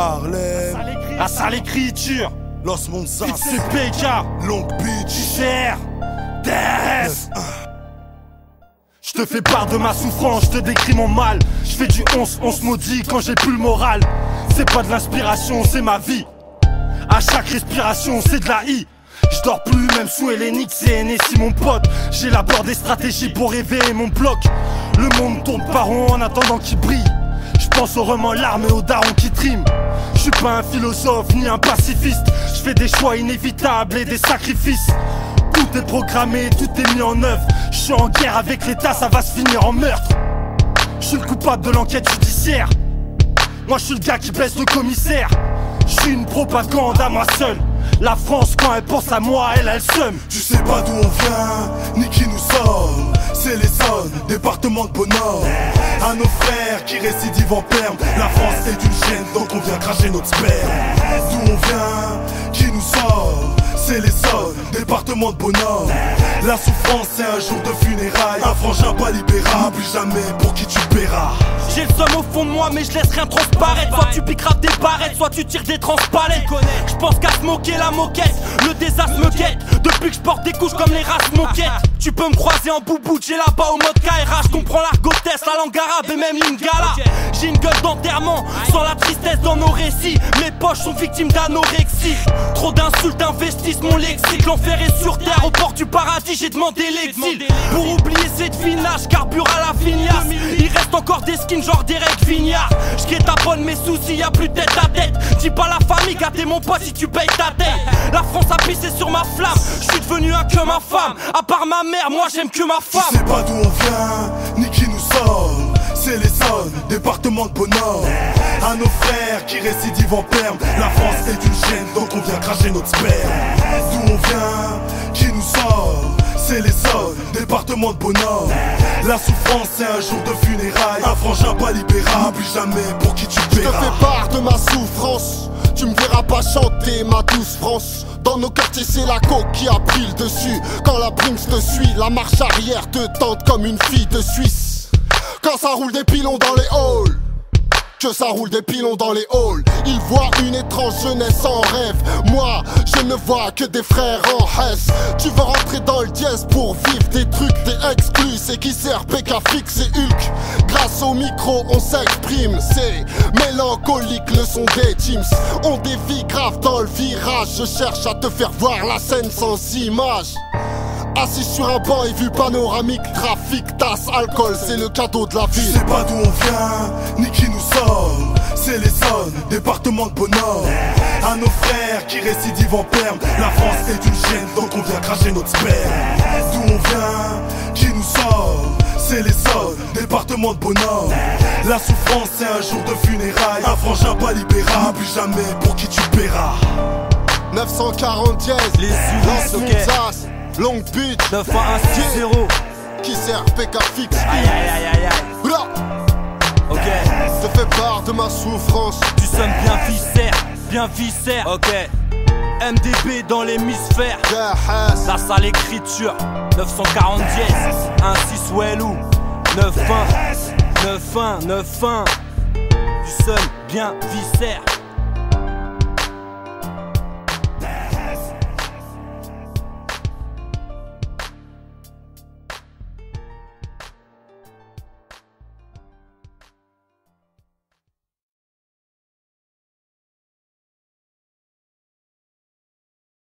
Harlem, la sale écriture, Los Monzas, c'est PK, Long Beach, JCR, DS. Je te fais part de ma souffrance, je te décris mon mal. Je fais du 11 maudit quand j'ai plus le moral. C'est pas de l'inspiration, c'est ma vie. À chaque respiration, c'est de la I. Je dors plus même sous Hellénique, c'est Hennessy mon pote. J'élabore des stratégies pour réveiller mon bloc. Le monde tourne pas rond en attendant qu'il brille. Je pense aux romans larmes et aux darons qui triment. Je suis pas un philosophe ni un pacifiste. Je fais des choix inévitables et des sacrifices. Tout est programmé, tout est mis en œuvre. Je suis en guerre avec l'État, ça va se finir en meurtre. Je suis le coupable de l'enquête judiciaire. Moi je suis le gars qui baisse le commissaire. Je suis une propagande à moi seul. La France quand elle pense à moi, elle a le seum. Tu sais pas d'où on vient, ni qui nous sommes. C'est l'Essonne, département de bonheur. À nos frères qui récidivent en perme. La France c'est une chaîne, donc on vient cracher notre sperme. D'où on vient, qui nous sommes. C'est l'Essonne, département de bonheur. La souffrance c'est un jour de funérailles. Un frangin pas libérable, plus jamais pour qui tu paieras. J'ai le somme au fond de moi mais je laisse rien transparaître. Soit tu piqueras des barrettes, soit tu tires des transpalettes. Je pense qu'à se moquer la moquette, le désastre me guette. Depuis que je porte des couches comme les races moquettes. Tu peux me croiser en boubou, j'ai là-bas au mode KRH. Je comprends l'argotesse, la langue arabe et même l'ingala. J'ai une gueule d'enterrement, sans la tristesse dans nos récits. Mes poches sont victimes d'anorexie. Trop d'insultes investissent mon lexique. L'enfer est sur terre, au port du paradis j'ai demandé l'exil. Pour oublier cette vie-là, je carbure à la finiasse. Il reste encore des skins genre Derek Vignard. J'guet-taponne mes soucis, y'a plus de tête à tête. Dis pas la famille, gâtez mon pote si tu payes ta tête. La France a pissé sur ma flamme, je suis devenu un que ma femme. À part ma mère, moi j'aime que ma femme. Tu sais pas d'où on vient, ni qui nous sommes. C'est l'Essonne, département de bonheur. À nos frères qui récidivent en perme. La France c'est une chaîne, donc on vient cracher notre sperme. D'où on vient, qui nous sommes. C'est l'Essonne, département de bonheur. La souffrance c'est un jour de funérailles. Un frangin pas libérable, plus jamais pour qui tu paieras. Je te fais part de ma souffrance. Tu me verras pas chanter ma douce France. Dans nos quartiers c'est la coke qui a pris le dessus. Quand la Brinks te suit, la marche arrière te tente comme une fille de Suisse. Quand ça roule des pilons dans les halls, que ça roule des pilons dans les halls. Ils voient une étrange jeunesse en rêve. Moi, je ne vois que des frères en Hesse. Tu veux rentrer dans le dièse pour vivre des trucs, t'es exclu. C'est qui sert PK Fix et Hulk. Grâce au micro, on s'exprime. C'est mélancolique le son des teams. On dévie grave dans le virage. Je cherche à te faire voir la scène sans image. Assis sur un banc et vue panoramique, trafic, tasse, alcool, c'est le cadeau de la Tu ville. sais pas d'où on vient, ni qui nous sommes. C'est l'Essonne, département de bonheur. À nos frères qui récidivent en perme. La France c'est une chaîne, donc on vient cracher notre sperme. D'où on vient, qui nous sommes. C'est l'Essonne, département de bonheur. La souffrance c'est un jour de funérailles. Un frangin pas libérable, plus jamais pour qui tu paieras. 940 dièse, Les Los ok. Monzas, Long Beach, 91160. qui sert PK Fix. Aïe aïe aïe aïe aïe. Bra, Ok. je te fais part de ma souffrance. Tu sonnes bien viscère. Ok. MDB dans l'hémisphère. Yeah, La sale écriture. 940 dièse. 1-6 Wellou. 9-1. 9-1. 9-1. Tu sonnes bien viscère.